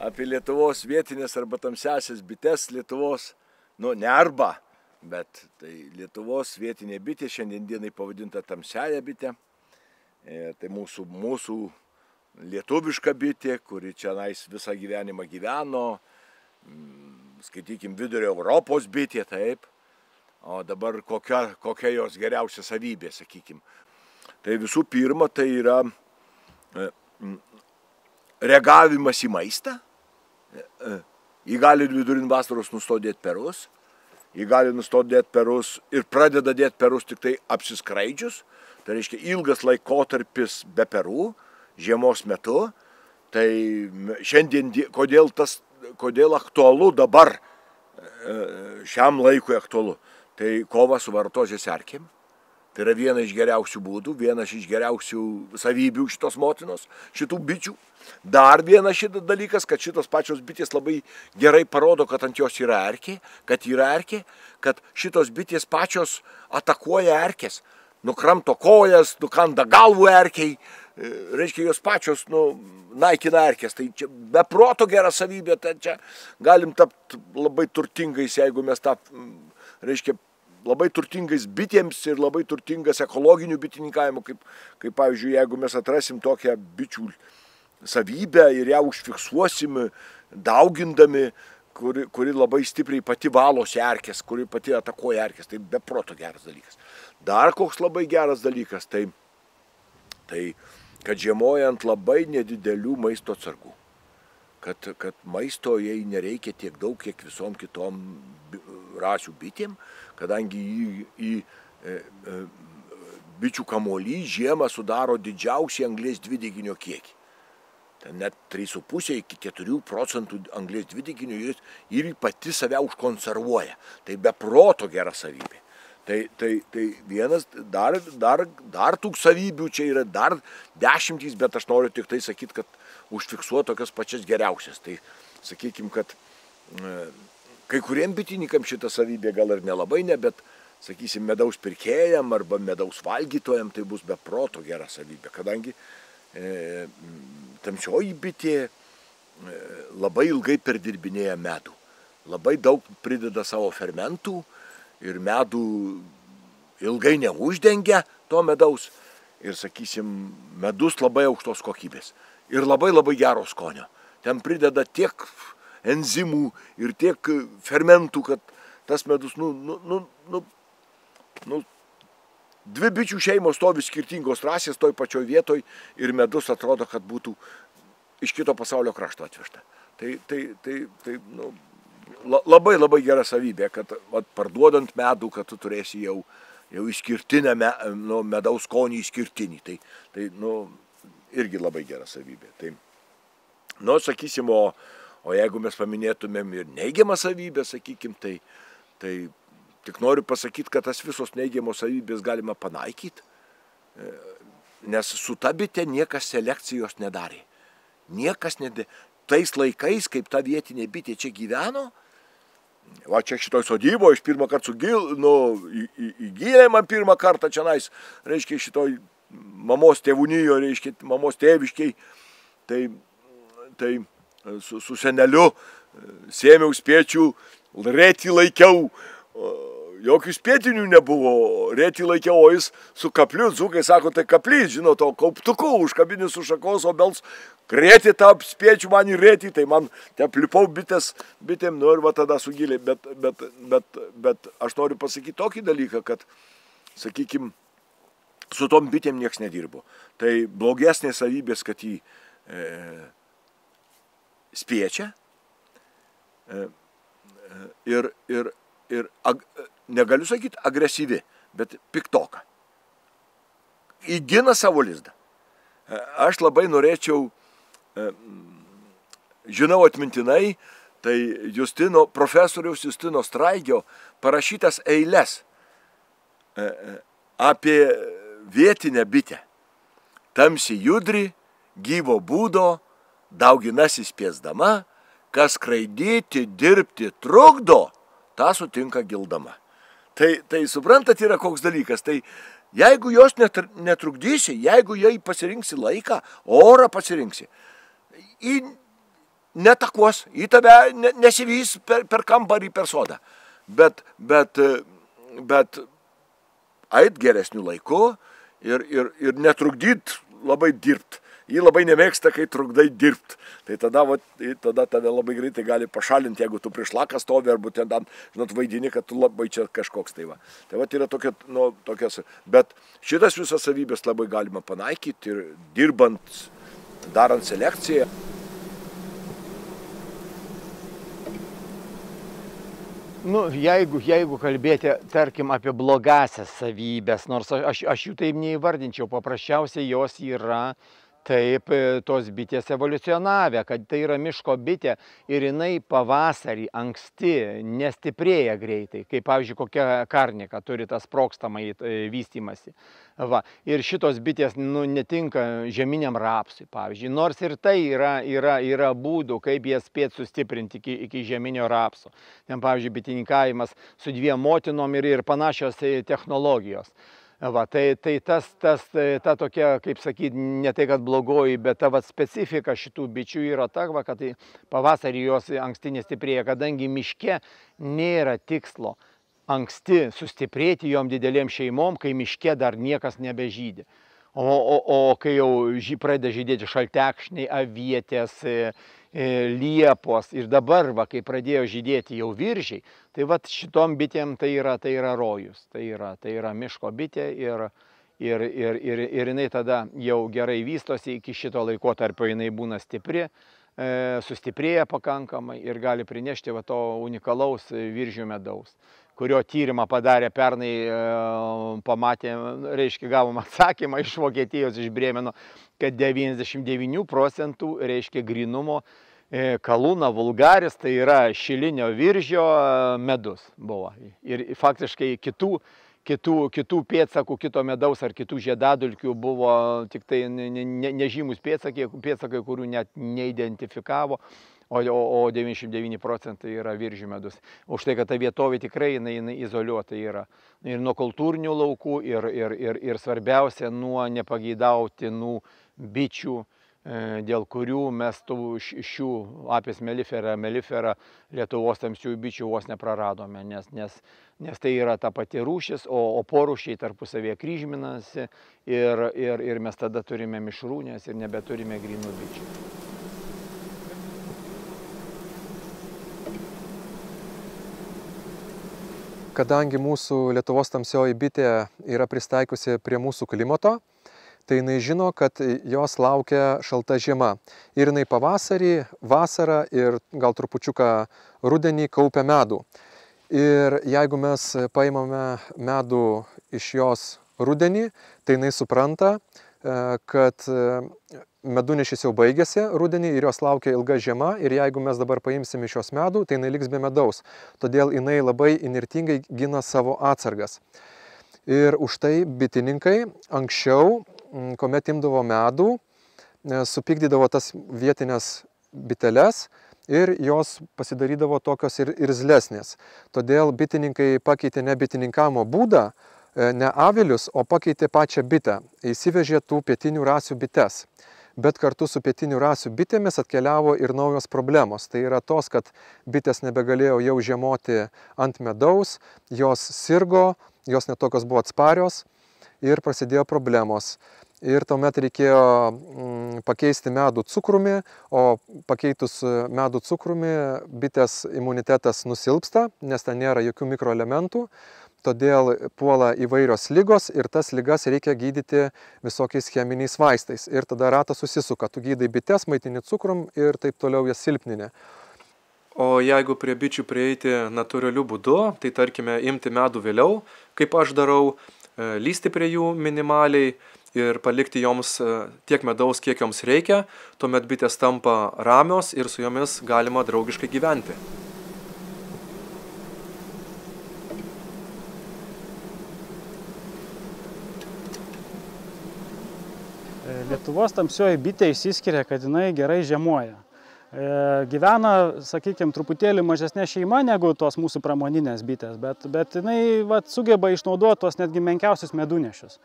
apie Lietuvos vietinės arba tamsiasias bites Lietuvos, ne arba, bet tai Lietuvos vietinė bitė šiandien dienai pavadinta tamsiaja bitė. Tai mūsų lietuviška bitė, kuri čia visą gyvenimą gyveno, skaitykim, vidurio Europos bitė, taip. O dabar kokia jos geriausia savybė, sakykim. Tai visų pirma, tai yra reagavimas į maistą. Jį gali vidurin vasaros nustodėti perus. Jį gali nustodėti perus ir pradeda dėti perus tik tai apsiskraidžius. Tai reiškia ilgas laikotarpis be perų, žiemos metu. Tai šiandien, kodėl aktualu dabar, šiam laikui aktualu. Tai kova su vartozės erkėm. Tai yra viena iš geriausių būdų, vienas iš geriausių savybių šitos motinos, šitų bičių. Dar vienas šitas dalykas, kad šitos pačios bitės labai gerai parodo, kad ant jos yra erkė, kad šitos bitės pačios atakuoja erkės, nukramto kojas, nukanda galvų erkiai, reiškia jos pačios naikina erkės. Tai čia beproto gera savybė, tai čia galim tapti labai turtingais, jeigu mes reiškia, labai turtingais bitėms ir labai turtingas ekologinių bitininkavimo, kaip pavyzdžiui, jeigu mes atrasim tokią bičių savybę ir ją užfiksuosim, daugindami, kuri labai stipriai pati valosi erkės, kuri pati atakuoja erkės, tai beproto geras dalykas. Dar koks labai geras dalykas, tai kad žiemojant labai nedidelių maisto atsargų. Kad maisto jai nereikia tiek daug, kiek visom kitom rasių bitėm, kadangi į bičių kamuolį žiemą sudaro didžiausią anglies dvideginio kiekį. Ten net 3,5 iki 4% anglies dvideginio ir pati save užkonservuoja. Tai beproto gera savybė. Tai vienas, dar tų savybių čia yra dar 10, bet aš noriu tik tai sakyti, kad užfiksuoti tokias pačias geriausias. Tai sakykim, kad kai kuriem bitininkam šitą savybę gal ir nelabai bet, sakysim, medaus pirkėjam arba medaus valgytojam tai bus beproto gera savybė, kadangi tamsioji bitė labai ilgai perdirbinėja medų, labai daug prideda savo fermentų ir medų ilgai neuždengia to medaus ir, sakysim, medus labai aukštos kokybės ir labai gero skonio. Ten prideda tiek enzimų ir tiek fermentų, kad tas medus, dvi bičių šeimos stovi skirtingos rasės toj pačioj vietoj ir medus atrodo, kad būtų iš kito pasaulio krašto atvežta. Tai labai gera savybė, kad parduodant medų, kad tu turėsi jau išskirtinę medaus skonį išskirtinį. Tai irgi labai gera savybė. Tai, sakysim, o jeigu mes paminėtumėm ir neigiamą savybę, sakykim, tai tik noriu pasakyti, kad tas visos neigiamos savybės galima panaikyti, nes su ta bitė niekas selekcijos nedarė. Niekas nedarė. Tais laikais, kaip ta vietinė bitė čia gyveno, va čia šitoj sodyboje, iš pirmą kartą įgylė man pirmą kartą čia reiškia šitoj mamos tėvunijo, reiškia mamos tėviškiai, tai su seneliu sėmiau spiečių, rėtį laikiau, jokių spėtinių nebuvo, rėtį laikiau, o jis su kapliu, dzūkai sako, tai kaplys, žinot, o kauptuku užkabinis už šakos obels, rėtį tą spėčių man į rėtį, tai man teplipau bitėm, ir va tada sugilė, bet aš noriu pasakyti tokį dalyką, kad, sakykim, su tom bitėm nieks nedirbo. Tai blogesnės savybės, kad jį spiečia ir negaliu sakyti agresyvi, bet piktoka. Įgina savo lizdą. Aš labai norėčiau, žinau atmintinai, tai profesoriaus Justino Straigio parašytas eiles apie vietinę bitę. Tamsi judri, gyvo būdo, dauginasi spiesdama, kas skraidyti, dirbti trukdo, tą sutinka gildama. Tai suprantat, yra koks dalykas. Tai jeigu jos netrukdysi, jeigu jai pasirinksi laiką, orą pasirinksi, netakuos, į tave nesivys per kambarį, per sodą. Bet ait geresniu laiku ir netrukdyt labai dirbt. Jį labai nemėgsta, kai trukdai dirbt. Tai tada tave labai greitai gali pašalinti, jeigu tu prieš laką stovi, arba ten, žinot, vaidini, kad tu labai čia kažkoks tai va. Tai va, yra tokias. Bet šitas visas savybės labai galima panaikyti ir dirbant, darant selekciją. Nu, jeigu kalbėti, tarkim, apie blogasias savybės, nors aš jų taip neįvardinčiau, paprasčiausiai jos yra taip tos bitės evoliucionavę, kad tai yra miško bitė ir jinai pavasarį anksti nestiprėja greitai, kaip pavyzdžiui kokia karnika turi tą sprogstamą vystymąsi. Va. Ir šitos bitės netinka žeminiam rapsui, pavyzdžiui, nors ir tai yra būdų, kaip jas spėt sustiprinti iki žeminio rapso. Ten, pavyzdžiui, bitininkavimas su 2 motinom ir panašios technologijos. Va, tai ta tokia, kaip sakyti, ne tai kad blogoji, bet ta specifika šitų bičių yra ta, kad pavasarį jos anksti nestiprėja, kadangi miške nėra tikslo anksti sustiprėti jom didelėm šeimom, kai miške dar niekas nebežydė. O kai jau pradeda žydėti šaltekšniai, avietės, liepos ir dabar, va, kai pradėjo žydėti jau viržiai, tai va šitom bitėm tai yra rojus, tai yra miško bitė ir jinai tada jau gerai vystosi, iki šito laikotarpio jinai būna stipri, sustiprėja pakankamai ir gali prinešti va to unikalaus viržių medaus, kurio tyrimą padarė pernai, reiškia, gavom atsakymą iš Vokietijos, iš Brėmeno, kad 99% reiškia grynumo kalūna vulgaris, tai yra šilinio viržio medus buvo. Ir faktiškai kitų pėdsakų, kito medaus ar kitų žiedadulkių buvo tik tai nežymus pėdsakai, kurių net neidentifikavo, o 99% yra viržių medus. Už tai, kad ta vietovė tikrai jinai izoliuota yra. Ir nuo kultūrinių laukų, ir svarbiausia, nuo nepageidautinų bičių, dėl kurių mes šių apis mellifera Lietuvos tamsiųjų bičių vos nepraradome, nes tai yra ta pati rūšis, o porūšiai tarpusavėje kryžminasi ir mes tada turime mišrūnės ir nebeturime grynų bičių. Kadangi mūsų Lietuvos tamsioji bitė yra pristaikusi prie mūsų klimato, tai jinai žino, kad jos laukia šalta žiema. Ir jinai pavasarį, vasarą ir gal trupučiuką rudenį kaupia medų. Ir jeigu mes paimame medų iš jos rudenį, tai jinai supranta, kad medunešis jau baigėsi rudenį ir jos laukia ilga žiema. Ir jeigu mes dabar paimsime iš jos medų, tai jinai liks be medaus. Todėl jinai labai įnirtingai gina savo atsargas. Ir už tai bitininkai anksčiau, kuomet imdavo medų, supykdydavo tas vietinės biteles ir jos pasidarydavo tokios ir irzlesnės. Todėl bitininkai pakeitė ne bitininkavimo būdą, ne avilius, o pakeitė pačią bitę. Įsivežė tų pietinių rasių bites. Bet kartu su pietinių rasių bitėmis atkeliavo ir naujos problemos. Tai yra tos, kad bitės nebegalėjo jau žiemoti ant medaus, jos sirgo, jos netokios buvo atsparios ir prasidėjo problemos. Ir tuomet reikėjo pakeisti medų cukrumi, o pakeitus medų cukrumi bitės imunitetas nusilpsta, nes ten nėra jokių mikroelementų, todėl puola įvairios ligos ir tas ligas reikia gydyti visokiais cheminiais vaistais. Ir tada ratas susisuka, tu gydai bites, maitini cukrum ir taip toliau jas silpnini. O jeigu prie bičių prieiti natūraliu būdu, tai tarkime imti medų vėliau, kaip aš darau, lysti prie jų minimaliai ir palikti joms tiek medaus, kiek joms reikia, tuomet bitės tampa ramios ir su jomis galima draugiškai gyventi. Lietuvos tamsioji bitė išsiskiria, kad jinai gerai žiemoja. Gyvena, sakykime, truputėlį mažesnė šeima negu tos mūsų pramoninės bitės, bet jinai sugeba išnaudoti tos netgi menkiausius medunešius.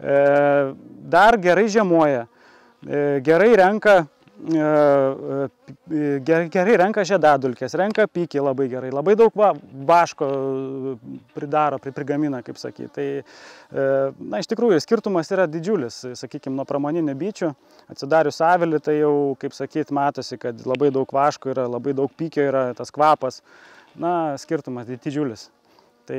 Dar gerai žiemoja, gerai renka gerai renka žiedadulkes, renka pykį labai gerai, labai daug vaško pridaro, prigamina, kaip sakyti. Tai, na, iš tikrųjų, skirtumas yra didžiulis, sakykime, nuo pramoninių bičių. Atsidarius avilį, tai jau, kaip sakyti, matosi, kad labai daug vaško yra, labai daug pykio yra, tas kvapas. Na, skirtumas didžiulis. Tai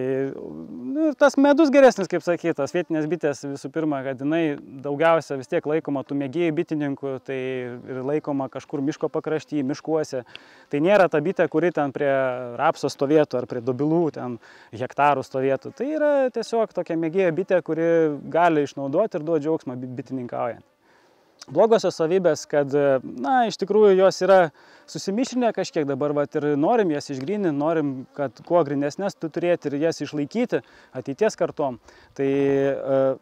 tas medus geresnis, kaip sakyti, tas vietinės bitės visų pirma, kad jinai daugiausia vis tiek laikoma tų mėgėjų bitininkų, tai ir laikoma kažkur miško pakrašty, miškuose. Tai nėra ta bitė, kuri ten prie rapso stovėtų ar prie dobilų ten hektarų stovėtų. Tai yra tiesiog tokia mėgėjų bitė, kuri gali išnaudoti ir duoti džiaugsmą bitininkaujant. Blogosios savybės, kad, na, iš tikrųjų jos yra susimišrinę kažkiek dabar, ir norim jas išgryninti, norim, kad kuo grynesnės tu turėti ir jas išlaikyti ateities kartom. Tai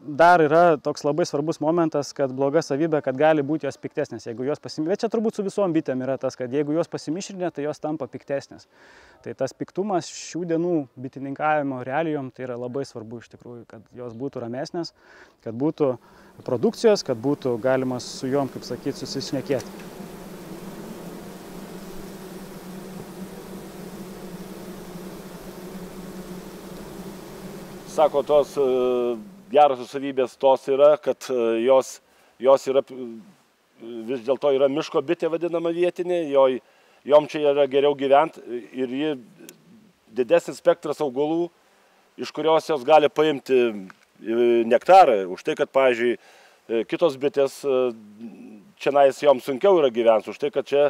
dar yra toks labai svarbus momentas, kad bloga savybė, kad gali būti jos piktesnės. Jeigu jos čia turbūt su visom bitėm yra tas, kad jeigu jos pasimišrinė, tai jos tampa piktesnės. Tai tas piktumas šių dienų bitininkavimo realijom, tai yra labai svarbu iš tikrųjų, kad jos būtų ramesnės, kad būtų produkcijos, kad būtų galima su jom, kaip sakyti, susišnekėti. Sako, tos gerosios savybės tos yra, kad jos yra, vis dėlto yra miško bitė vadinama vietinė, jom čia yra geriau gyventi ir ji didesnis spektras augalų, iš kurios jos gali paimti nektarą, už tai, kad, pavyzdžiui, kitos bitės čionais joms sunkiau yra gyventi, už tai, kad čia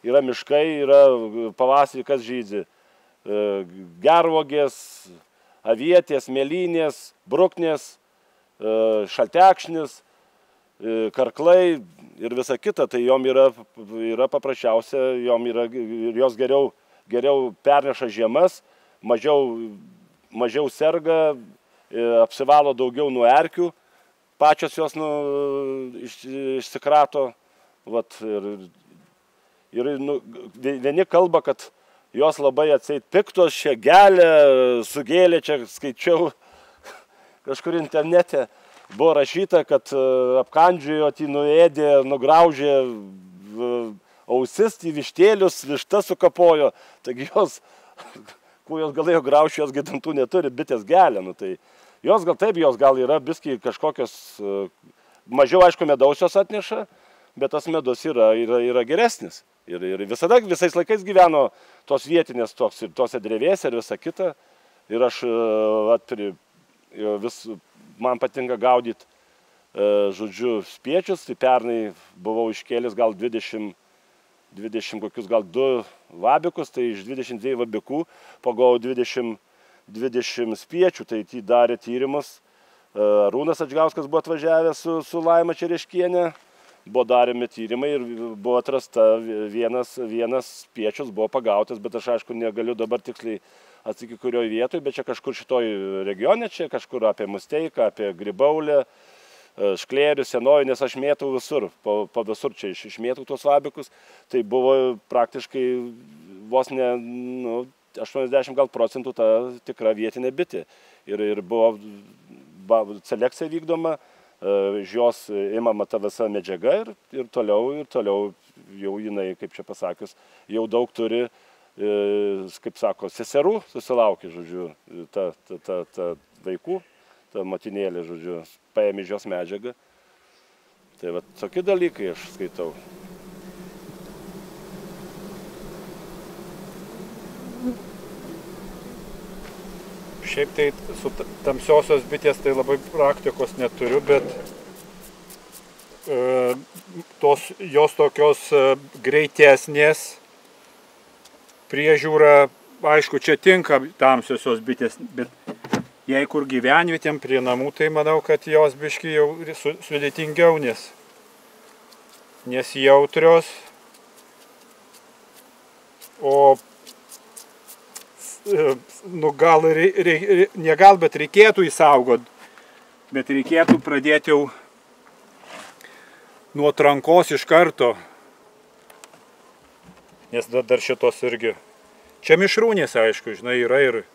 yra miškai, yra pavasarį kas žydzi, gervogės, avietės, mėlynės, bruknės, šaltekšnis, karklai ir visa kita, tai jom yra paprasčiausia, jos geriau perneša žiemas, mažiau serga, apsivalo daugiau nuo erkių, pačios jos išsikrato. Ir vieni kalba, kad jos labai atseit piktos, čia gelia, sugėlė, čia skaičiau kažkur internete, buvo rašyta, kad apkandžiojo, nuėdė, nugraužė ausis, vištėlius, vištas sukapojo, taigi jos galėjo graužti, jos gidantų neturi, bitės gelia. Tai jos gal taip, jos gal yra biski kažkokios, mažiau aišku medaus jos atneša, bet tas medus yra geresnis. Ir visais laikais gyveno tos vietinės, tose drevėse ir visa kita. Ir aš man patinka gaudyti, žodžiu, spiečius, tai pernai buvau iškėlęs gal 20 kokius gal 2 vabikus, tai iš 22 vabikų pagavau 20 spiečių, tai darė tyrimus. Arūnas Adžgauskas buvo atvažiavęs su Laima Čereškienė, buvo darėmi tyrimai ir buvo atrasta vienas spiečius, buvo pagautas, bet aš aišku negaliu dabar tiksliai atsakyti kurioje vietoje, bet čia kažkur šitoj regione, čia kažkur apie Musteiką, apie Grybaulę, Šklėrių, Senoji, nes aš mėtau visur, po visur čia išmėtau tuos vabikus, tai buvo praktiškai vos ne 80 gal procentų ta tikra vietinė bitė. Ir buvo selekcija vykdoma, iš jos imama ta visa medžiaga ir toliau jau jinai, kaip čia pasakius, jau daug turi, kaip sako, seserų susilaukė, žodžiu, ta vaikų. Ta motinėlė, žodžiu, paėmė iš jos medžiagą. Tai va, tokie dalykai aš skaitau. Šiaip tai su tamsiosios bitės tai labai praktikos neturiu, bet jos tokios greitesnės priežiūra, aišku, čia tinka tamsiosios bitės, bet jei kur gyvenvietėm prie namų, tai manau, kad jos biški jau sudėtingiau, nes jautrios, o bet reikėtų įsaugot, bet reikėtų pradėti jau nuo trankos iš karto, nes dar šitos irgi. Čia mišrūnės, aišku, žinai, yra ir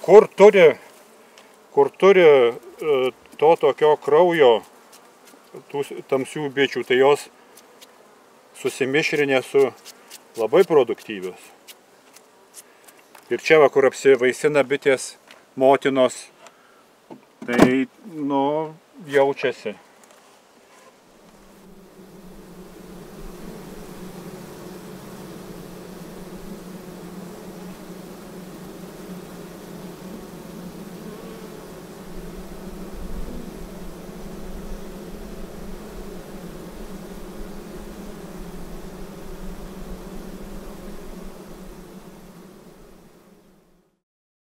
kur turi to tokio kraujo tų tamsių bičių, tai jos susimišrinė su labai produktyvios. Ir čia, va, kur apsivaisina bitės motinos, tai, nu, jaučiasi.